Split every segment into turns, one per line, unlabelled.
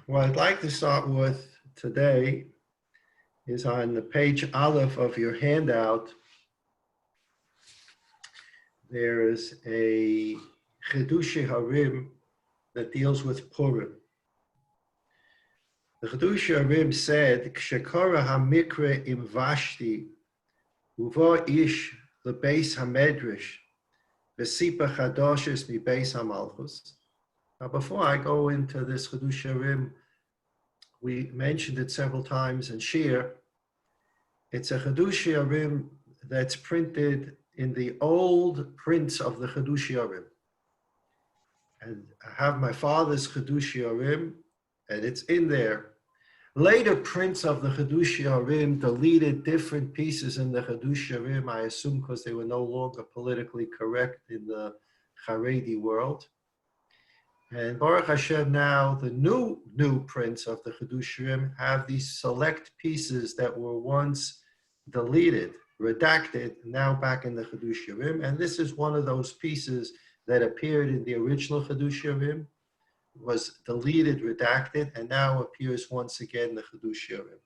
What I'd like to start with today is on the page Aleph of your handout. There is a Chedushi Harim that deals with Purim. The Chedushi Harim said, "Kshekora hamikre im Vashti, uvo ish lebeis hamedrash, v'sipa chadoshes mi beis hamalchus." Now, before I go into this Chedushi Harim, we mentioned it several times in Shir. It's a Chedushi Harim that's printed in the old prints of the Chedushi Harim. And I have my father's Chedushi Harim, and it's in there. Later prints of the Chedushi Harim deleted different pieces in the Chedushi Harim, I assume because they were no longer politically correct in the Haredi world. And Baruch Hashem, now the new prints of the Chedushi Harim have these select pieces that were once deleted, redacted, now back in the Chedushi Harim. And this is one of those pieces that appeared in the original Chedushi Harim, was deleted, redacted, and now appears once again in the Chedushi Harim.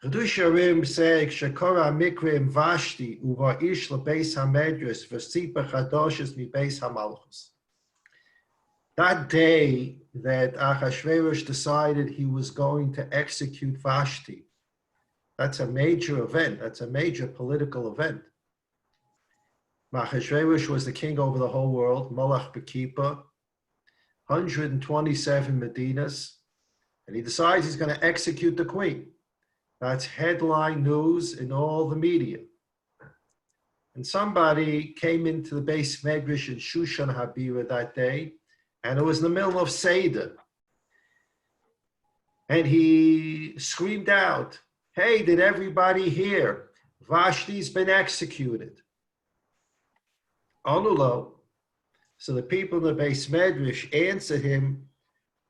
Chedushi Harim say, "Shekora mikre im Vashti uva ish lebeis hamedras v'sipa chadoshes mi beis hamalchus." That day that Achashverosh decided he was going to execute Vashti, that's a major event. That's a major political event. Achashverosh was the king over the whole world, Malach Bekipa, 127 Medinas, and he decides he's going to execute the queen. That's headline news in all the media. And somebody came into the Beis Medrash in Shushan Habira that day, and it was in the middle of Seder. And he screamed out, "Hey, did everybody hear? Vashti's been executed." Onulo. So the people in the Beis Medrash answered him,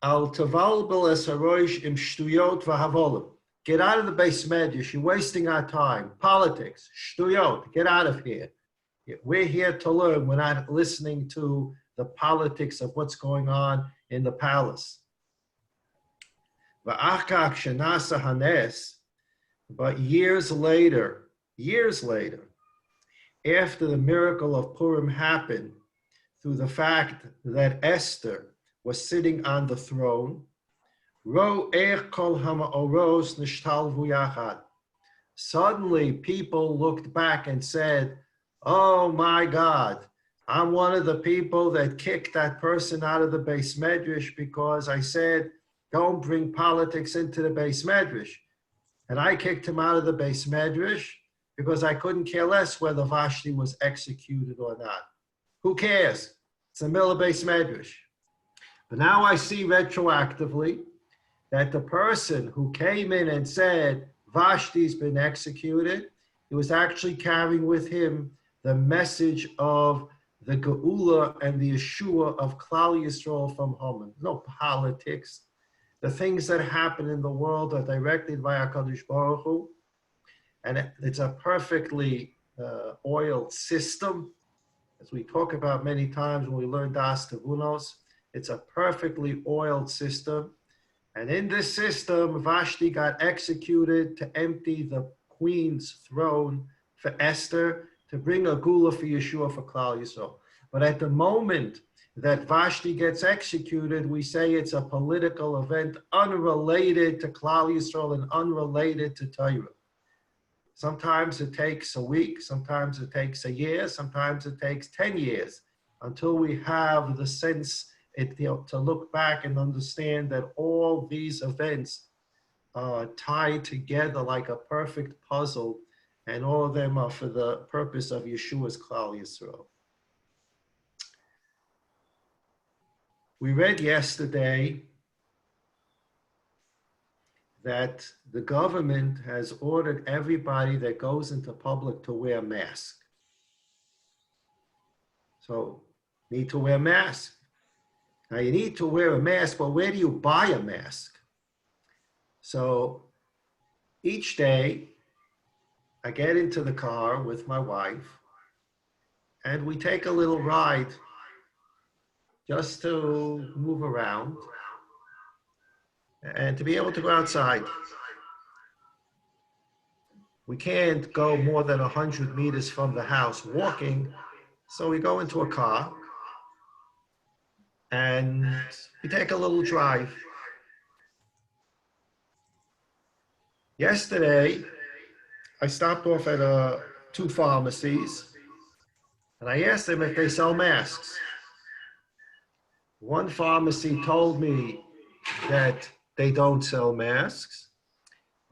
"Al tavalbel es harosh im shtuyot v'havolim." Get out of the Beis Medrash. You're wasting our time. Politics, shtuyot. Get out of here. We're here to learn. We're not listening to the politics of what's going on in the palace. V'achkach shenasa hanes. But years later, after the miracle of Purim happened, through the fact that Esther was sitting on the throne, suddenly people looked back and said, "Oh my God, I'm one of the people that kicked that person out of the Beis Medrash because I said, don't bring politics into the Beis Medrash. And I kicked him out of the Beis Medrash because I couldn't care less whether Vashti was executed or not. Who cares? It's the middle of Beis Medrash." But now I see retroactively that the person who came in and said, Vashti's been executed, he was actually carrying with him the message of the Geula and the Yeshua of Klal Yisrael from Haman. No politics. The things that happen in the world are directed by HaKadosh Baruch Hu. And it's a perfectly oiled system. As we talk about many times when we learn Das Tavunos, it's a perfectly oiled system. And in this system, Vashti got executed to empty the queen's throne for Esther, to bring a gula for Yeshua for Klal Yisrael. But at the moment that Vashti gets executed, we say it's a political event unrelated to Klal Yisrael and unrelated to Torah. Sometimes it takes a week, sometimes it takes a year, sometimes it takes 10 years until we have the sense to look back and understand that all these events are tied together like a perfect puzzle, and all of them are for the purpose of Yeshua's Klal Yisrael. We read yesterday that the government has ordered everybody that goes into public to wear a mask. So, need to wear a mask. Now you need to wear a mask, but where do you buy a mask? So each day I get into the car with my wife and we take a little ride just to move around. and to be able to go outside. We can't go more than 100 meters from the house walking, so we go into a car and we take a little drive. Yesterday, I stopped off at two pharmacies and I asked them if they sell masks. One pharmacy told me that they don't sell masks.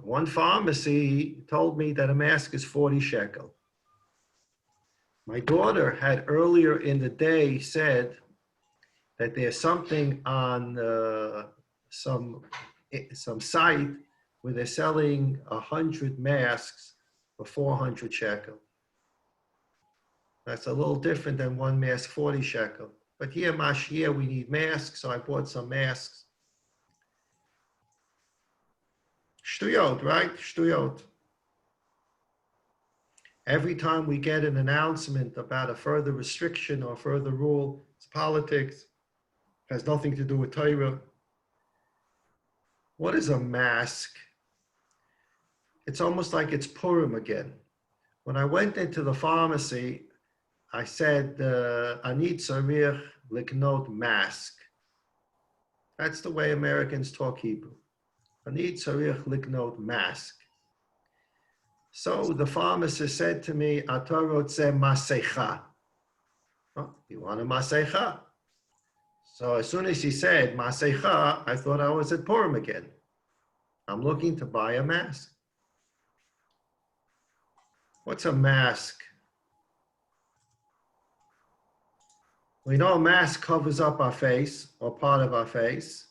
One pharmacy told me that a mask is 40 shekel. My daughter had earlier in the day said that there's something on some site where they're selling 100 masks for 400 shekel. That's a little different than one mask 40 shekel. But here, Mashiach, we need masks, so I bought some masks. Shtuyot, right? Shtuyot. Every time we get an announcement about a further restriction or further rule, it's politics. It has nothing to do with Torah. What is a mask? It's almost like it's Purim again. When I went into the pharmacy, I said, Ani tzarich liknot mask. That's the way Americans talk Hebrew. Ani tzarich liknot mask. So the pharmacist said to me, Ata rotze masecha. Oh, you want a masecha? So as soon as he said masecha, I thought I was at Purim again. I'm looking to buy a mask. What's a mask? We know a mask covers up our face or part of our face.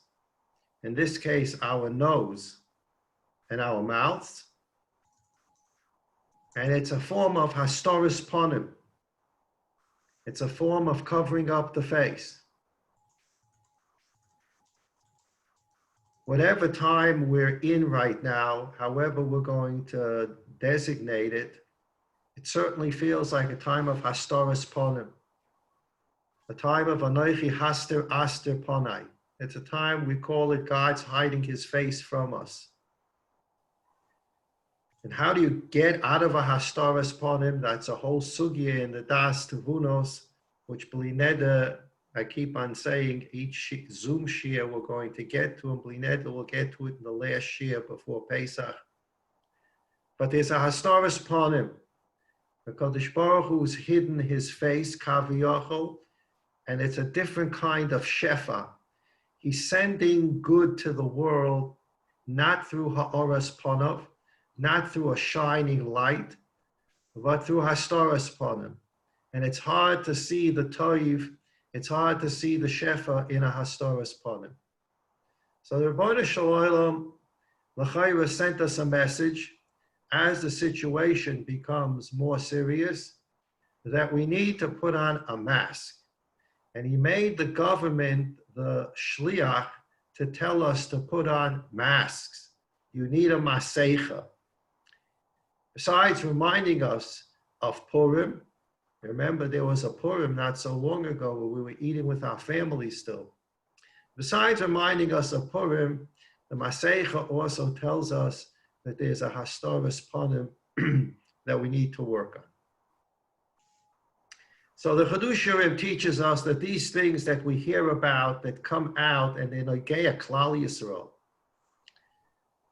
In this case, our nose and our mouths. And it's a form of hastoris ponim. It's a form of covering up the face. Whatever time we're in right now, however we're going to designate it, it certainly feels like a time of hastoris ponim. A time of Anochi Haster Aster Ponai. It's a time we call it God's hiding his face from us. And how do you get out of a Hastaras Ponim? That's a whole sugya in the Das Tevunos, which Blineda, I keep on saying, each Zoom Shia we're going to get to, and Blineda will get to it in the last Shia before Pesach. But there's a Hastaras Ponim. The Kodesh Baruch Hu's hidden his face, Kaviyachol, and it's a different kind of shefa. He's sending good to the world, not through ha'oras ponov, not through a shining light, but through hastoras ponim. And it's hard to see the toiv, it's hard to see the shefa in a hastoras ponim. So the Rebbeinu Shalom L'chayra sent us a message as the situation becomes more serious that we need to put on a mask. And he made the government the shliach to tell us to put on masks. You need a masecha. Besides reminding us of Purim, remember there was a Purim not so long ago where we were eating with our family still. Besides reminding us of Purim, the masecha also tells us that there's a hastoras ponim that we need to work on. So the Chedush Urim teaches us that these things that we hear about that come out and in Ogeya Klal Yisrael,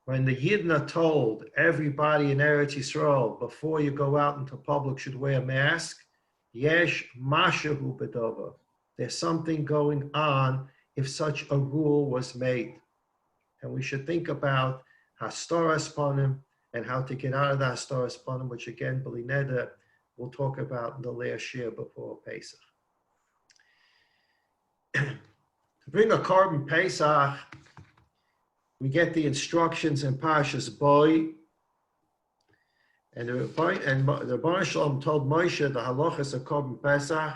when the Yidden are told everybody in Eretz Yisrael before you go out into public should wear a mask, yesh mashahu bedova. There's something going on if such a rule was made. And we should think about hastoras ponim and how to get out of the hastoras ponim, which again, B'li Neder, we'll talk about in the last year before Pesach. To bring a korban Pesach, we get the instructions in Parshas Boi, and the Rebbeinu Shalom told Moshe the halachas of korban Pesach,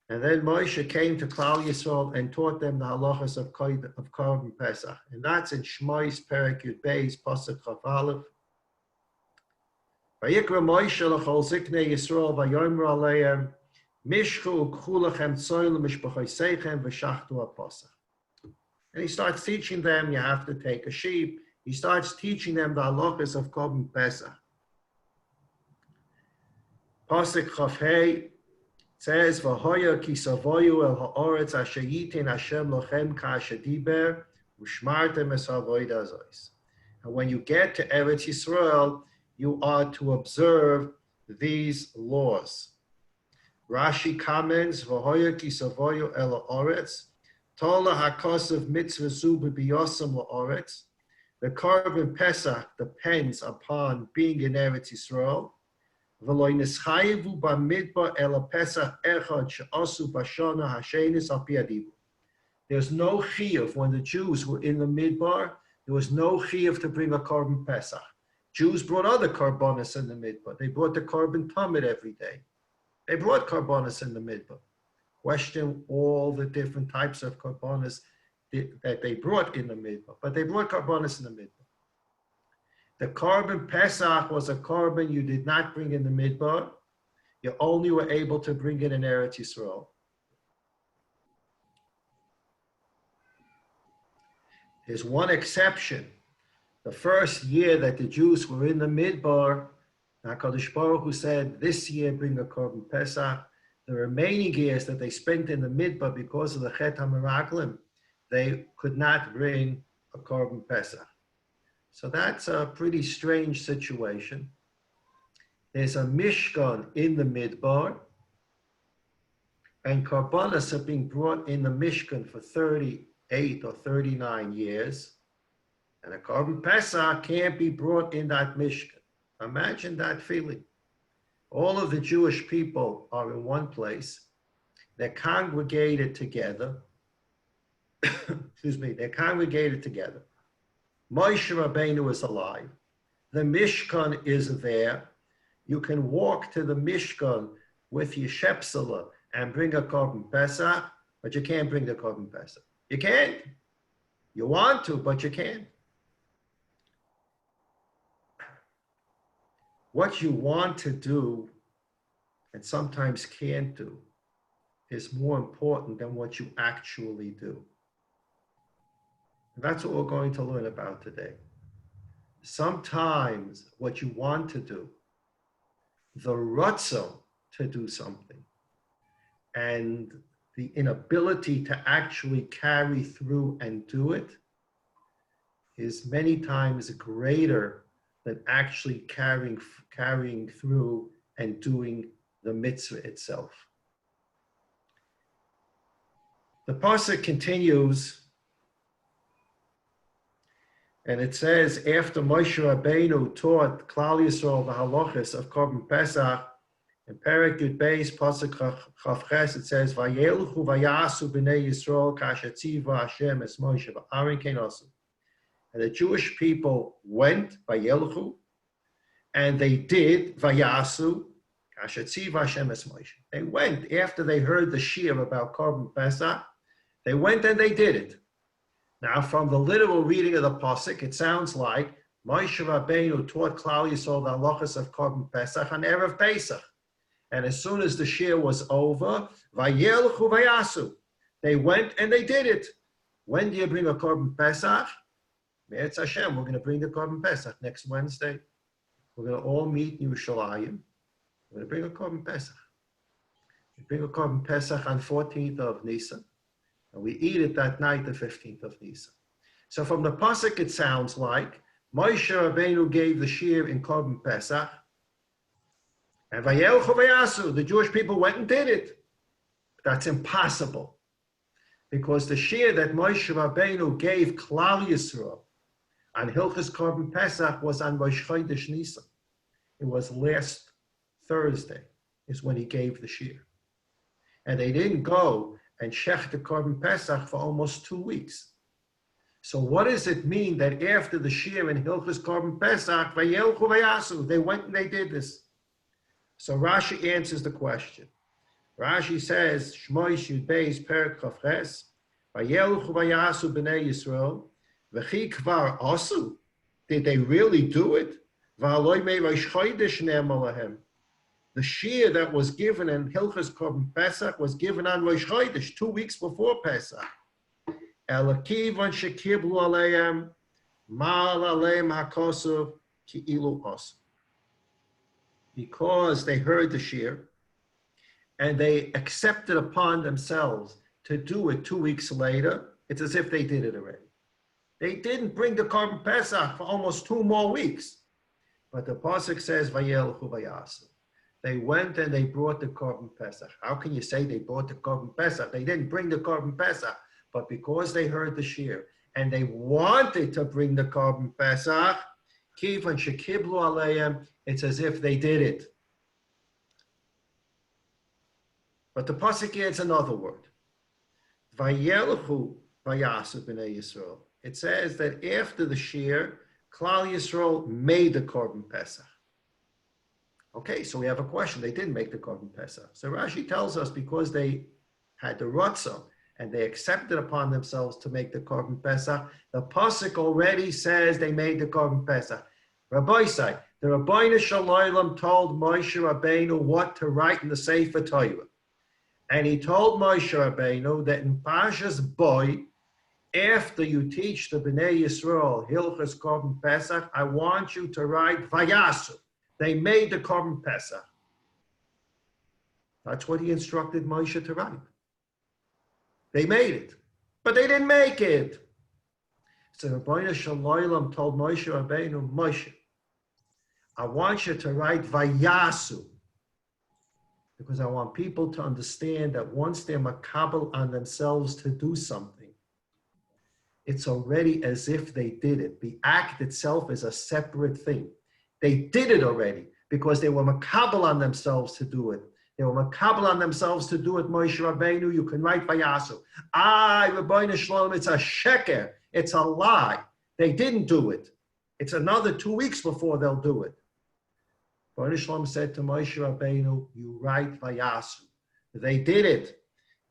and then Moshe came to Klal Yisrael and taught them the halachas of korban Pesach, and that's in Shmois Perek Yud Beis Pasuk Chaf Aleph. Vayikra Moshe l'chol ziknei Yisrael vayomer aleim mishchu ukchu lachem tzoil mishpachoseichem v'shachtu ha'pasach. And he starts teaching them, you have to take a sheep. He starts teaching them the halachas of Korban Pesach. Pasuk Chafhei says, "V'hoya ki savoyu el ha'oretz asher yitin Hashem lochem ka'asher diber u'shmartem es ha'avoda zois." And when you get to Eretz Yisrael, you are to observe these laws. Rashi comments, "V'hoya ki savoyu el ha'oretz tola hakosav mitzvah zu b'biyosam la'oretz." The Korban Pesach depends upon being in Eretz Yisrael. There's no chiyuv. When the Jews were in the Midbar, there was no chiyuv to bring a Korban Pesach. Jews brought other Korbanos in the Midbar. They brought the Korban Tamid every day. They brought Korbanos in the Midbar. Question all the different types of Korbanos that they brought in the Midbar. But they brought Korbanos in the Midbar. The Korban Pesach was a Korban you did not bring in the Midbar. You only were able to bring it in Eretz Yisrael. There's one exception. The first year that the Jews were in the Midbar, HaKadosh Baruch Hu said, this year bring a Korban Pesach. The remaining years that they spent in the Midbar because of the Chet HaMeraglim, they could not bring a Korban Pesach. So that's a pretty strange situation. There's a Mishkan in the Midbar, and Korbanos are being brought in the Mishkan for 38 or 39 years, and a Korban Pesach can't be brought in that Mishkan. Imagine that feeling. All of the Jewish people are in one place. They're congregated together. Excuse me, they're congregated together. Moshe Rabbeinu is alive. The Mishkan is there. You can walk to the Mishkan with your shepsela and bring a Korban Pesach, but you can't bring the Korban Pesach. You can't. You want to, but you can't. What you want to do and sometimes can't do is more important than what you actually do. And that's what we're going to learn about today. Sometimes what you want to do, the ratzon to do something, and the inability to actually carry through and do it is many times greater than actually carrying through and doing the mitzvah itself. The pasuk continues, and it says, after Moshe Rabbeinu taught Klal Yisrael the halachas of Korban Pesach, in Perek Yud Beis, pasuk Chavches, it says, "Vayelchu vayasu b'nei Yisrael kasher tziva Hashem es Moshe v'Aaron kein asu." And the Jewish people went, Vayelchu, and they did, Vayasu, kasher tziva Hashem es Moshe. They went after they heard the shir about Korban Pesach. They went and they did it. Now, from the literal reading of the pasuk, it sounds like Moshe Rabbeinu taught Klal Yisrael the halachas of Korban Pesach on Erev Pesach. And as soon as the shir was over, Vayelchu vayasu, they went and they did it. When do you bring a Korban Pesach? Me'etz Hashem, we're going to bring the Korban Pesach next Wednesday. We're going to all meet in Yerushalayim. We're going to bring a Korban Pesach. We bring a Korban Pesach on 14th of Nisan. And we eat it that night, the 15th of Nisan. So from the pasuk, it sounds like Moshe Rabbeinu gave the shir in Korban Pesach, and Vayelchu vayasu, the Jewish people went and did it. But that's impossible, because the shir that Moshe Rabbeinu gave Klal Yisrael on Hilchos Korban Pesach was on Rosh Chodesh Nisan. It was last Thursday is when he gave the shir. And they didn't go and shech the Korban Pesach for almost 2 weeks. So what does it mean that after the shir in Hilchos Korban Pesach, Vayelchu vayasu, they went and they did this? So Rashi answers the question. Rashi says, Shmois Yud Beis Perek Chavches, Vayelchu vayasu b'nei Yisrael, v'chi kvar asu. Did they really do it? V'aloi mei Rosh Chodesh ne'emar lahem. The shir that was given in Hilchos Korban Pesach was given on Rosh Chodesh, 2 weeks before Pesach. Elakivan shekiblu aleim, mal aleim hakosuv ki ilu os. Because they heard the shir, and they accepted upon themselves to do it 2 weeks later, it's as if they did it already. They didn't bring the Korban Pesach for almost 2 more weeks. But the Pasuk says, Vayelchu vayasu. They went and they brought the Korban Pesach. How can you say they brought the Korban Pesach? They didn't bring the Korban Pesach, but because they heard the shir and they wanted to bring the Korban Pesach, Kivon shekiblu aleim, it's as if they did it. But the Pasuk adds another word. Vayelchu vayasu b'nei Yisrael. It says that after the shir, Klal Yisrael made the Korban Pesach. Okay, so we have a question. They didn't make the Korban Pesach. So Rashi tells us because they had the Ratzon and they accepted upon themselves to make the Korban Pesach, the Pasuk already says they made the Korban Pesach. Rabbi said, the Rabbeinu Shalom told Moshe Rabbeinu what to write in the Sefer Torah. And he told Moshe Rabbeinu that in Parshas Boy, after you teach the Bnei Yisrael Hilchos Korban Pesach, I want you to write Vayasu. They made the Korban Pesach. That's what he instructed Moshe to write. They made it, but they didn't make it. So Rabbeinu Shalom told Moshe Rabbeinu, Moshe, I want you to write Vayasu, because I want people to understand that once they're makabel on themselves to do something, it's already as if they did it. The act itself is a separate thing. They did it already because they were makabel on themselves to do it. They were makabel on themselves to do it, Moshe Rabbeinu. You can write Vayasu. Rabbeinu Shalom, it's a sheker. It's a lie. They didn't do it. It's another 2 weeks before they'll do it. Rabbeinu Shalom said to Moshe Rabbeinu, you write Vayasu. They did it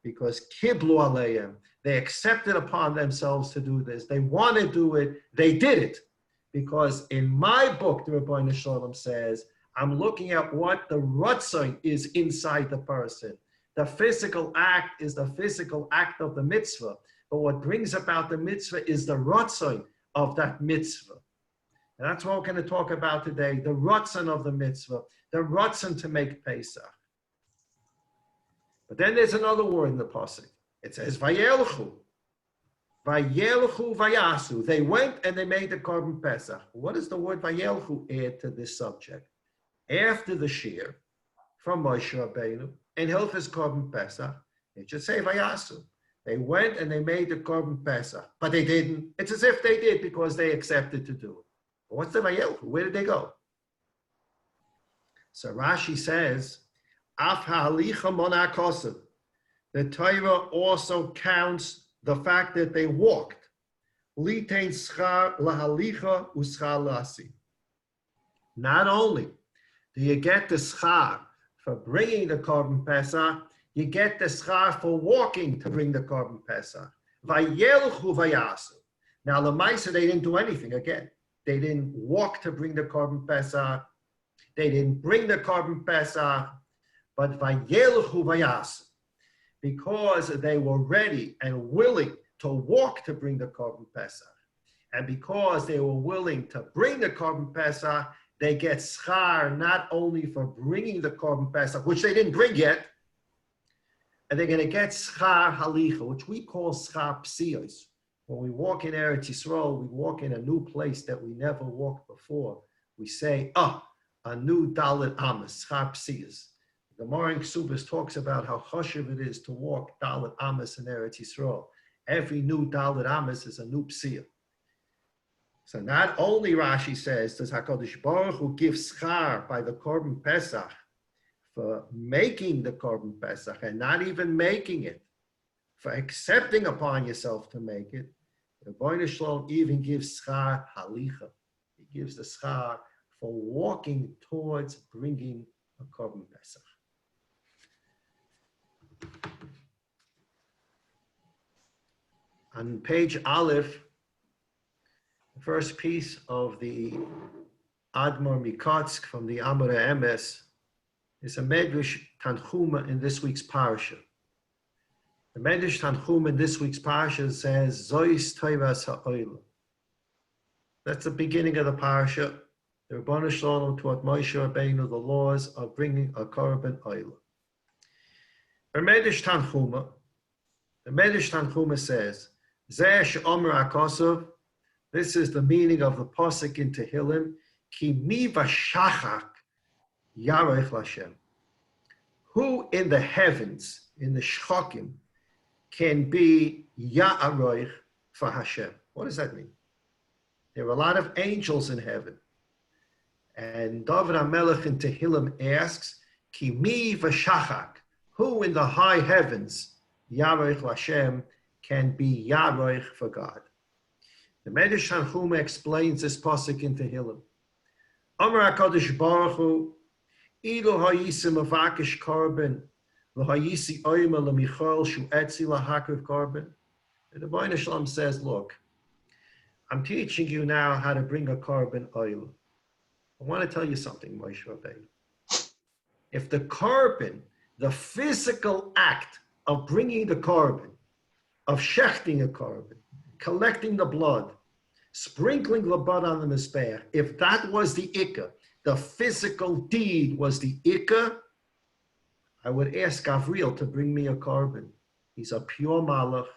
because Kiblu Aleim. They accepted upon themselves to do this. They want to do it. They did it. Because in my book, the Rabbeinu Shalom says, I'm looking at what the Ratzon is inside the person. The physical act is the physical act of the mitzvah. But what brings about the mitzvah is the Ratzon of that mitzvah. And that's what we're going to talk about today. The Ratzon of the mitzvah. The Ratzon to make Pesach. But then there's another word in the pasuk. It says, Vayelchu. Vayelchu vayasu. They went and they made the Korban Pesach. What does the word Vayelchu add to this subject? After the shir from Moshe Rabbeinu and Hilchos Korban Pesach, it should say Vayasu. They went and they made the Korban Pesach, but they didn't. It's as if they did because they accepted to do it. But what's the Vayelchu? Where did they go? So Rashi says, Af ha'alicha mona kosev. The Torah also counts the fact that they walked. Litein schar lahalicha uschar lasi. Not only do you get the schar for bringing the Korban Pesach, you get the schar for walking to bring the Korban Pesach. Vayelchu vayasu. Now, Lamaisa, they didn't do anything again. They didn't walk to bring the Korban Pesach. They didn't bring the Korban Pesach, but vayelchu vayasu. Because they were ready and willing to walk to bring the Korban Pesach. And because they were willing to bring the Korban Pesach, they get schar not only for bringing the Korban Pesach, which they didn't bring yet, and they're going to get schar halicha, which we call schar psiyos. When we walk in Eretz Yisrael, we walk in a new place that we never walked before. We say, a new Dalit Amos, schar psiyos. The Gemara in Ksubas talks about how chashuv it is to walk Dalit Amos in Eretz Yisrael. Every new Dalit Amos is a new psiyah. So not only Rashi says, does HaKadosh Baruch Hu give schar by the Korban Pesach for making the Korban Pesach and not even making it, for accepting upon yourself to make it, the Rabbeinu Shalom even gives schar halicha. He gives the schar for walking towards bringing a Korban Pesach. On page Aleph, the first piece of the Admor Mikotsk from the Amor Emes is a Medrash Tanchuma in this week's parasha. The Medrash Tanchum in this week's parsha says, Zois Toivas Ha'olam. That's the beginning of the parsha. The Rebbeinu Shalom taught Moshe Rabbeinu the laws of bringing a korban oila. The Medrash Tanchuma says, Zeh she'omer HaKosov. This is the meaning of the pasuk in Tehillim. Ki mi v'shachak yarech l'Hashem. Who in the heavens, in the shchokim, can be ya'aroich for Hashem? What does that mean? There are a lot of angels in heaven. And David HaMelech in Tehillim asks, Ki mi v'shachak. Who in the high heavens, Yaroich Hashem, can be Yaroich for God? The Medrash Tanchuma explains this pasuk in Tehillim. Amar HaKadosh Baruch Hu, Ilu ha'yisi mavakish korban, l'ha'yisi oyma l'michol shu etzi l'hakriv korban. The Rebbeinu Shalom says, look, I'm teaching you now how to bring a korban oil. I want to tell you something, Moshe Rabbeinu. If the korban, the physical act of bringing the korban, of shechting a korban, collecting the blood, sprinkling the blood on the mizbeach, if that was the ikka, the physical deed was the ikka, I would ask Gabriel to bring me a korban. He's a pure malach.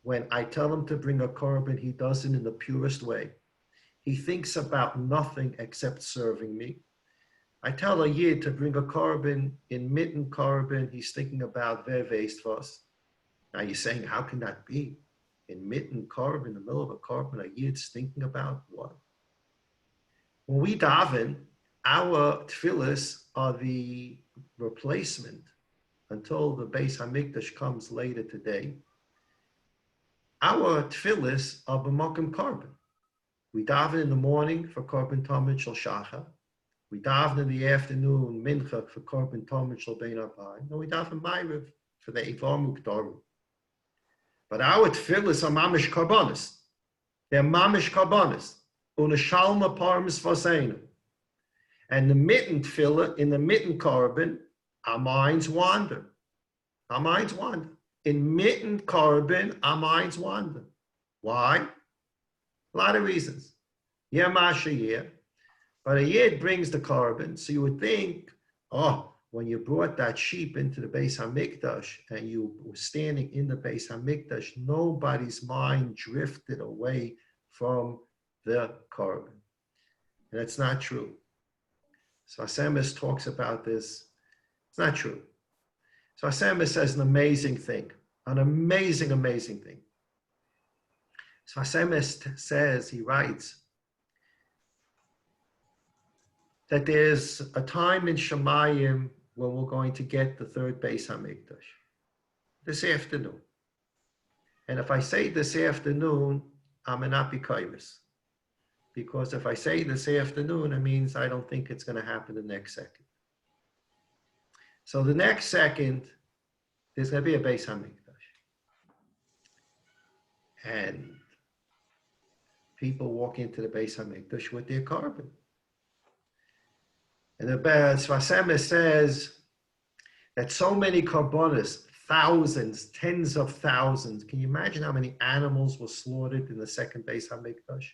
When I tell him to bring a korban, he does it in the purest way. He thinks about nothing except serving me. I tell a yid to bring a korban, in mitten korban, he's thinking about ve'veistvos. Now you're saying, how can that be? In mitten korban, in the middle of a korban, a yid's thinking about what? When we daven, our tefillas are the replacement until the Beis Hamikdash comes later today. Our tefillas are b'makom korban. We daven in the morning for korban tamid shel shacha. We daven in the afternoon mincha for korban tamid shel bein arbaim. And we daven ma'ariv for the ivar mukdaru. But our tefillas are mamish korbanos. They're mamish korbanos. Unashalma parms vaseinu. And the mitten tefillah, in the mitten korban, our minds wander. Our minds wander. In mitten korban, our minds wander. Why? A lot of reasons. Yeah, masha, yeah. But a yid brings the korban, so you would think, oh, when you brought that sheep into the Beis Hamikdash and you were standing in the Beis Hamikdash, nobody's mind drifted away from the korban. And that's not true. So Asemis talks about this. It's not true. So Asemis says an amazing thing, an amazing, amazing thing. So Asemis says, he writes, that there's a time in Shemayim when we're going to get the third Beis Hamikdash, this afternoon. And if I say this afternoon, I'm an apikaimis. Because if I say this afternoon, it means I don't think it's going to happen the next second. So the next second, there's going to be a Beis Hamikdash. And people walk into the Beis Hamikdash with their korban. And the Svasemis says that so many korbanos, thousands, tens of thousands. Can you imagine how many animals were slaughtered in the second Beis Hamikdash?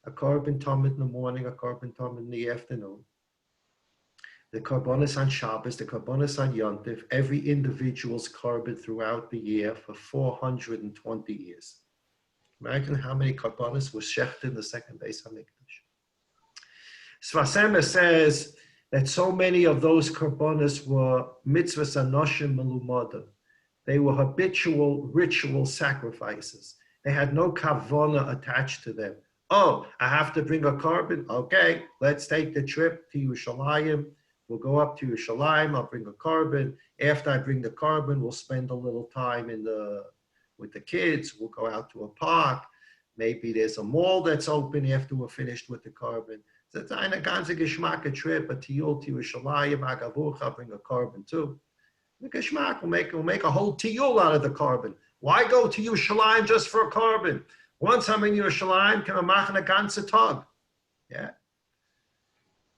A korban tamid in the morning, a korban tamid in the afternoon. The korbanos on Shabbos, the korbanos on Yontif, every individual's korban throughout the year for 420 years. Imagine how many korbanos were shechted in the second Beis Hamikdash. Svasemis says that so many of those korbanos were mitzvahs anoshim melumada. They were habitual ritual sacrifices. They had no kavana attached to them. Oh, I have to bring a korban? Okay, let's take the trip to Yerushalayim. We'll go up to Yerushalayim. I'll bring a korban. After I bring the korban, we'll spend a little time with the kids. We'll go out to a park. Maybe there's a mall that's open after we're finished with the korban. So it's a ganze geschmack trip, a tiyul to Yerushalayim, Agavucha, bring a korban too. The geschmack will make a whole tiyul out of the korban. Why go to Yerushalayim just for a korban? Once I'm in Yerushalayim, can I machen a ganze tag? Yeah.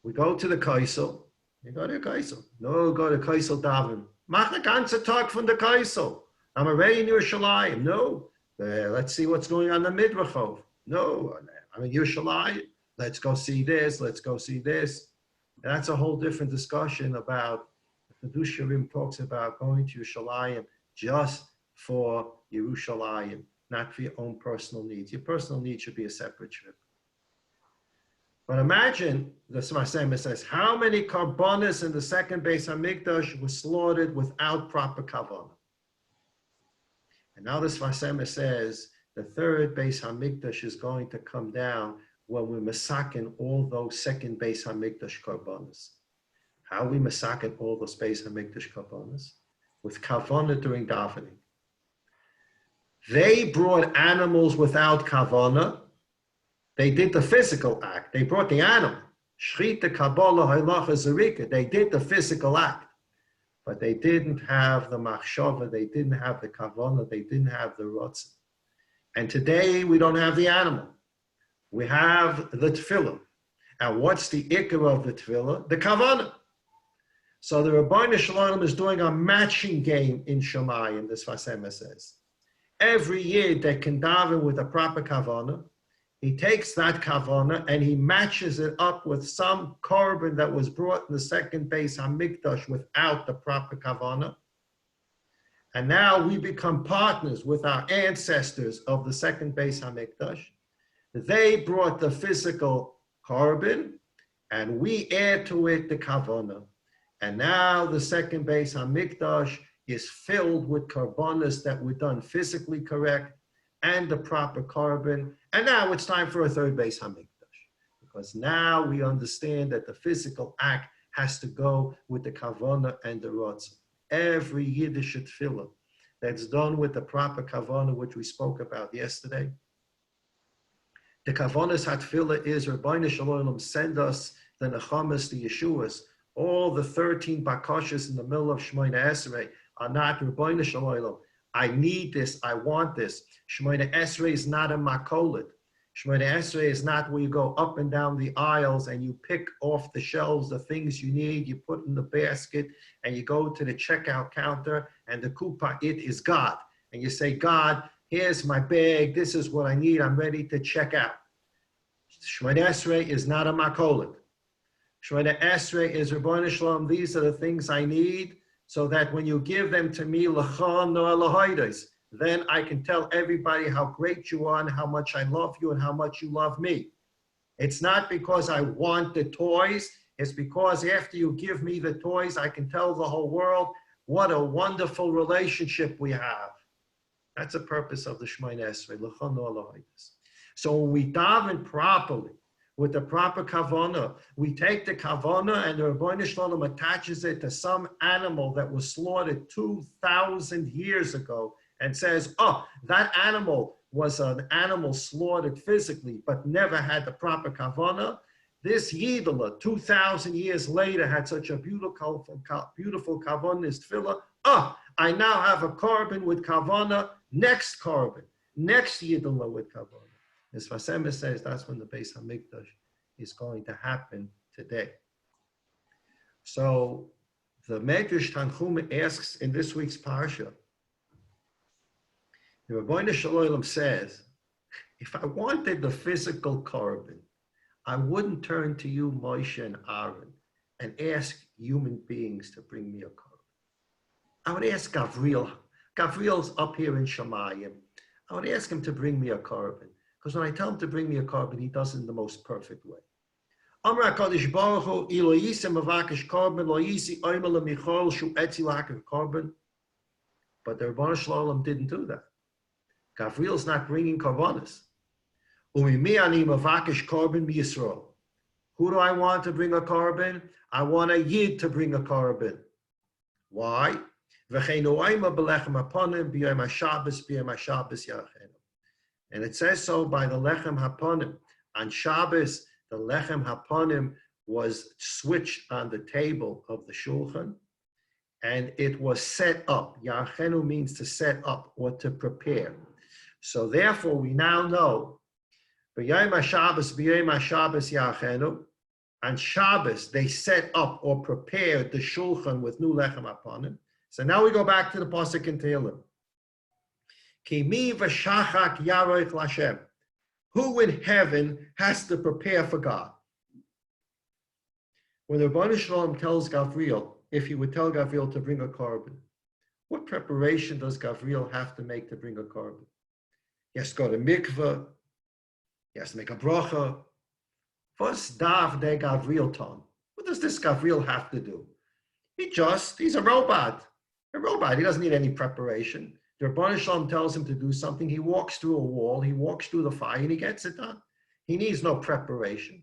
We go to the Kaisel. You go to the Kaisel. No, go to Kaisel Davin. Machen a ganze tag from the Kaisel. I'm already in Yerushalayim. No. Let's see what's going on in the Midrachov. No. I'm in Yerushalayim. Let's go see this. Let's go see this. And that's a whole different discussion about, the Dusharim talks about going to Yerushalayim just for Yerushalayim, not for your own personal needs. Your personal needs should be a separate trip. But imagine, the Smasema says, how many karbonos in the second Beis Hamikdash were slaughtered without proper kavanah? And now the Smasema says, the third Beis Hamikdash is going to come down when we masakin all those second Beis Hamikdash karbonos. How are we masakin all those Beis Hamikdash karbonos? With kavanah during davening. They brought animals without kavanah. They did the physical act. They brought the animal. Shrita, Kabbalah, Halacha, Zarika. They did the physical act. But they didn't have the machshava. They didn't have the kavanah. They didn't have the rotzah. And today we don't have the animal. We have the tefillah. And what's the ikar of the tefillah? The kavanah. So the Rabbi Shalom is doing a matching game in Shemayim, the Sfasema says. Every year they can daven with a proper kavanah. He takes that kavanah and he matches it up with some korban that was brought in the second Beis Hamikdash without the proper kavanah. And now we become partners with our ancestors of the second Beis Hamikdash. They brought the physical korban and we add to it the kavanah. And now the second Beis Hamikdash is filled with korbanos that were done physically correct and the proper korban. And now it's time for a third Beis Hamikdash, because now we understand that the physical act has to go with the kavanah and the rotzah. Every Yiddish tefillah that's done with the proper kavanah, which we spoke about yesterday. The kavanah's hatfilah is, Rabbi Shalom, send us the nechamas, the Yeshuas. All the 13 bakashas in the middle of Shemoneh Esrei are not Rabbi Shalom. I need this, I want this. Shemoneh Esrei is not a makolet. Shemoneh Esrei is not where you go up and down the aisles and you pick off the shelves the things you need, you put in the basket, and you go to the checkout counter, and the kupa, it is God. And you say, God, here's my bag, this is what I need, I'm ready to check out. Shemoneh Esrei is not a makolet. Shemoneh Esrei is Rabbi Shalom, these are the things I need, so that when you give them to me, then I can tell everybody how great you are and how much I love you and how much you love me. It's not because I want the toys. It's because after you give me the toys, I can tell the whole world what a wonderful relationship we have. That's the purpose of the Shemoneh Esrei. So when we daven properly, with the proper kavanah, we take the kavanah and the Rabbi Shalom attaches it to some animal that was slaughtered 2,000 years ago and says, oh, that animal was an animal slaughtered physically, but never had the proper kavanah. This Yidala, 2,000 years later, had such a beautiful kavanah tefillah. Oh, I now have a korban with kavanah, next korban, next Yidala with kavanah. As Fasema says, that's when the Beis Hamikdash is going to happen today. So the Medrash Tanchum asks in this week's parsha, the Rabbi Shalom says, if I wanted the physical korban, I wouldn't turn to you, Moshe and Aaron, and ask human beings to bring me a korban. I would ask Gavriel. Gavriel's up here in Shemayim. I would ask him to bring me a korban. Because when I tell him to bring me a korban, he does it in the most perfect way. Amar HaKadosh Baruch Hu, Ilo yiseh mavakesh korban, lo yisi omer lemichol shu etzi lakev korban. But the Rebbeinu Shalom didn't do that. Gavriel's not bringing korbanos. Umimi ani mavakesh korban mi Yisrael. Who do I want to bring a korban? I want a Yid to bring a korban. Why? V'cheinu omer belechem haponim b'yom haShabbos yachenu. And it says so by the Lechem Haponim. On Shabbos, the Lechem Haponim was switched on the table of the Shulchan, and it was set up. Yachenu means to set up or to prepare. So therefore, we now know, B'yom HaShabbos Yachenu, on Shabbos, they set up or prepared the Shulchan with new Lechem Haponim. So now we go back to the Pasuk in Tehillim. Ki mi v'shachak yaroich Lashem. Who in heaven has to prepare for God? When the Rabbi Shalom tells Gavriel, if he would tell Gavriel to bring a korban, what preparation does Gavriel have to make to bring a korban? He has to go to mikveh. He has to make a bracha. What's dav de Gavriel ton? What does this Gavriel have to do? He's a robot. A robot. He doesn't need any preparation. The Rabbi Shalom tells him to do something. He walks through a wall. He walks through the fire, and he gets it done. He needs no preparation.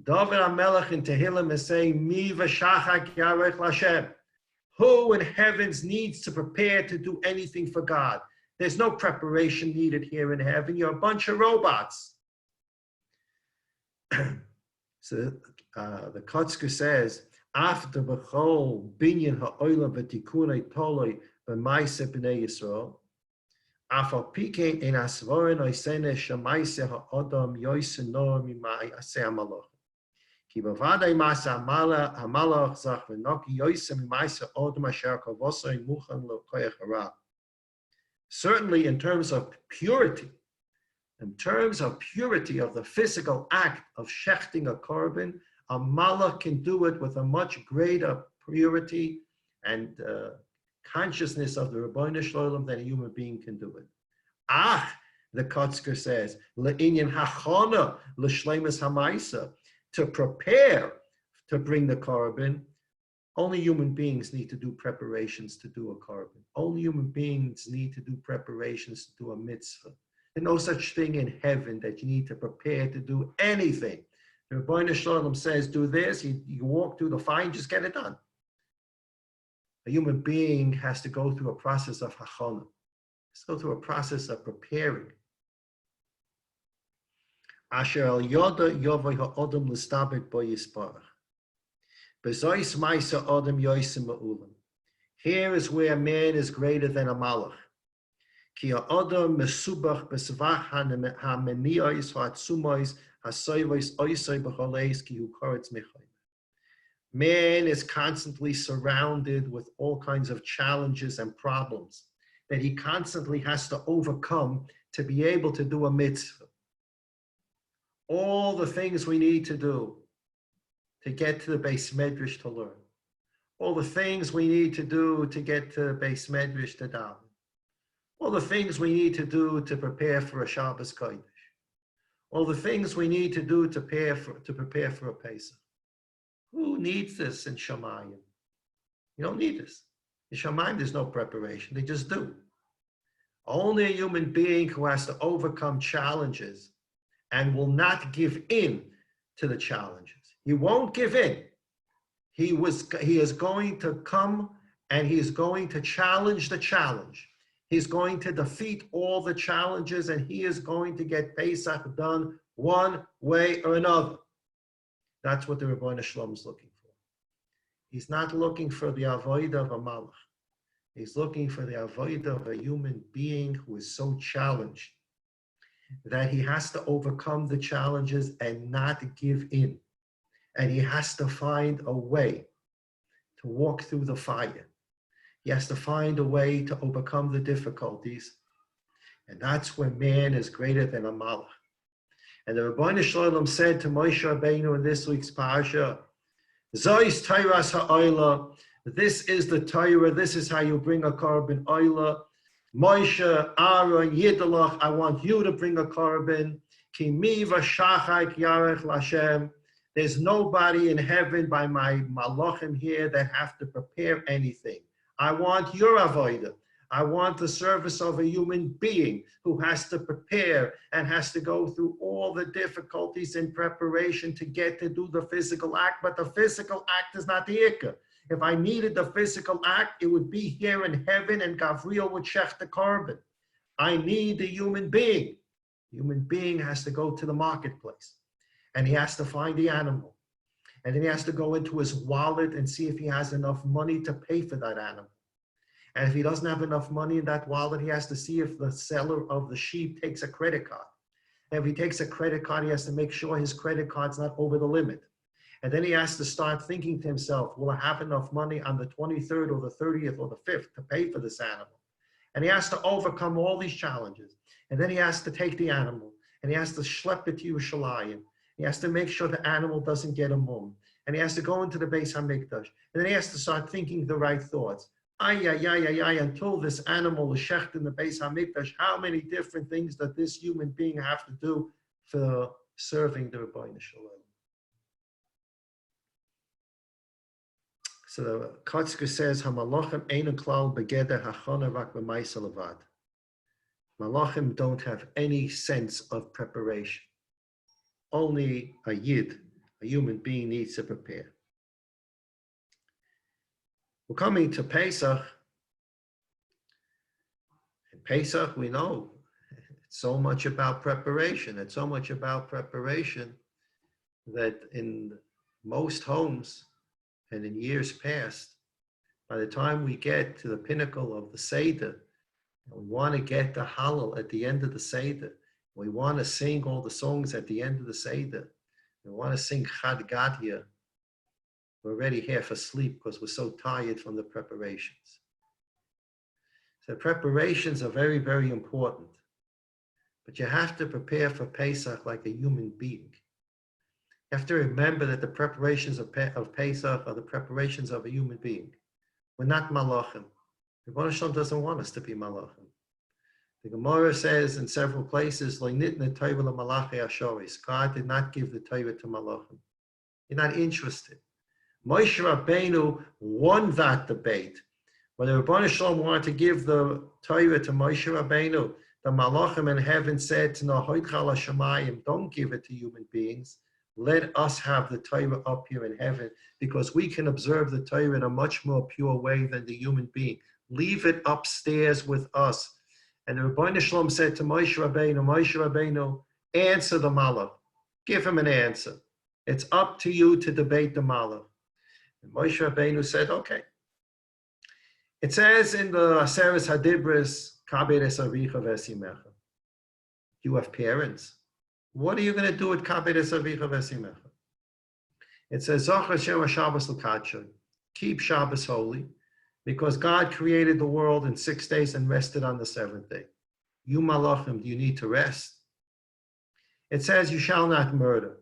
David HaMelech in Tehillim is saying, Mi v'shachak yarech Lashem. Who in heavens needs to prepare to do anything for God? There's no preparation needed here in heaven. You're a bunch of robots. So the Kotzker says, after b'chol binyan ha'olam v'tikunei toloi b'maise b'nei Yisrael, afal pikein in asvorin oisene shemaise ha'odam yoisen nor mimai aseh ha'malach. Ki b'vadai masa ha'malach zach v'noki yoisen mimaise odam asher kavosai muchan l'koyach hara. Certainly in terms of purity of the physical act of shechting a korban, a malach can do it with a much greater purity and consciousness of the Rabbeinu Shalom than a human being can do it. The Kotzker says, le'inyan hachana l'shleimus hamaisa, to prepare to bring the korban, only human beings need to do preparations to do a korban. Only human beings need to do preparations to do a mitzvah. There's no such thing in heaven that you need to prepare to do anything. The Rabbeinu Shalom says, do this, you walk through the fire and just get it done. A human being has to go through a process of hachana. Has to go through a process of preparing. Asher al yoda yovay ha'odam l'stabek bo yisparach. Bezois ma'isa odam yoisim ma'ulam. Here is where man is greater than a malach. Ki ha'odam mesubach besvach ha'meniyos ha'atzumois ha'soivois oisoi b'choleis ki hu koretz mechayim. Man is constantly surrounded with all kinds of challenges and problems that he constantly has to overcome to be able to do a mitzvah. All the things we need to do to get to the Beis Medrash to learn. All the things we need to do to get to the Beis Medrash to daven. All the things we need to do to prepare for a Shabbos Kodesh. All the things we need to do to prepare for a Pesach. Who needs this in Shamayim? You don't need this. In Shamayim, there's no preparation. They just do. Only a human being who has to overcome challenges and will not give in to the challenges. He won't give in. He is going to come and he is going to challenge the challenge. He's going to defeat all the challenges and he is going to get Pesach done one way or another. That's what the Rabbeinu Shalom is looking for. He's not looking for the avodah of a malach. He's looking for the avodah of a human being who is so challenged that he has to overcome the challenges and not give in. And he has to find a way to walk through the fire. He has to find a way to overcome the difficulties. And that's when man is greater than a malach. And the Rabbeinu Shalom said to Moshe Rabbeinu in this week's parasha, Zois Tairas ha'oila, this is the Torah, this is how you bring a korban oila. Moshe, Aaron, Yiddelach, I want you to bring a korban. Ki mi v'shachak yarech Lashem. There's nobody in heaven by my malachim here that have to prepare anything. I want your avodah. I want the service of a human being who has to prepare and has to go through all the difficulties in preparation to get to do the physical act, but the physical act is not the ikka. If I needed the physical act, it would be here in heaven and Gavriel would shech the korban. I need a human being. The human being has to go to the marketplace and he has to find the animal. And then he has to go into his wallet and see if he has enough money to pay for that animal. And if he doesn't have enough money in that wallet, he has to see if the seller of the sheep takes a credit card. And if he takes a credit card, he has to make sure his credit card's not over the limit. And then he has to start thinking to himself, will I have enough money on the 23rd or the 30th or the 5th to pay for this animal? And he has to overcome all these challenges. And then he has to take the animal and he has to schlep it to Yerushalayim. He has to make sure the animal doesn't get a mum. And he has to go into the Beis HaMikdash. And then he has to start thinking the right thoughts. Until this animal is shecht in the Beis HaMikdash, how many different things does this human being have to do for serving the Rabbi Shalom? So the Kotzker says, "Hamalachim einu klal begeder hachana rak b'maisa levad." Malachim don't have any sense of preparation. Only a yid, a human being, needs to prepare. We're coming to Pesach. In Pesach, we know it's so much about preparation. It's so much about preparation that in most homes and in years past, by the time we get to the pinnacle of the Seder, we want to get the Hallel at the end of the Seder. We want to sing all the songs at the end of the Seder. We want to sing Chad Gadya. We're already half asleep because we're so tired from the preparations. So preparations are very, very important. But you have to prepare for Pesach like a human being. You have to remember that the preparations of Pesach are the preparations of a human being. We're not malachim. The Rebbe Shalom doesn't want us to be malachim. The Gemara says in several places, God did not give the Torah to malachim. You're not interested. Moshe Rabbeinu won that debate. When the Rebbe Shalom wanted to give the Torah to Moshe Rabbeinu, the malachim in heaven said to Nahoidchal Hashemayim, don't give it to human beings. Let us have the Torah up here in heaven because we can observe the Torah in a much more pure way than the human being. Leave it upstairs with us. And the Rebbe Shalom said to Moshe Rabbeinu, answer the malach. Give him an answer. It's up to you to debate the malach. And Moshe Rabbeinu said, okay. It says in the Aseres Hadibris, Kaberes Aricha Vesimecha. You have parents. What are you going to do with Kaberes Aricha Vesimecha? It says, Zocher Shem Shabbos L'Kadsha. Keep Shabbos holy, because God created the world in 6 days and rested on the seventh day. You malachim, do you need to rest? It says, you shall not murder.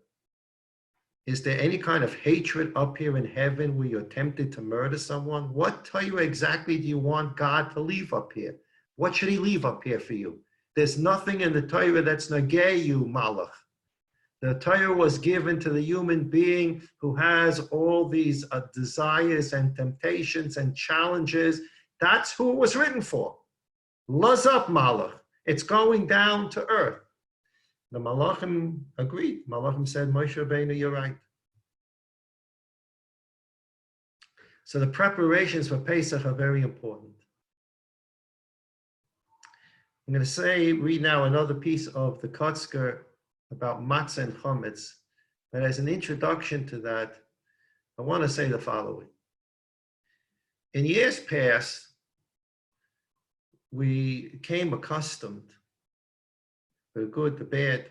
Is there any kind of hatred up here in heaven where you're tempted to murder someone? What Torah exactly do you want God to leave up here? What should he leave up here for you? There's nothing in the Torah that's nagei you, malach. The Torah was given to the human being who has all these desires and temptations and challenges. That's who it was written for. Luz up, malach. It's going down to earth. The malachim agreed. Malachim said, Moshe Rabbeinu, you're right. So the preparations for Pesach are very important. I'm going to read now another piece of the Kotzker about matzah and chametz. But as an introduction to that, I want to say the following. In years past, we became accustomed, the good, the bad,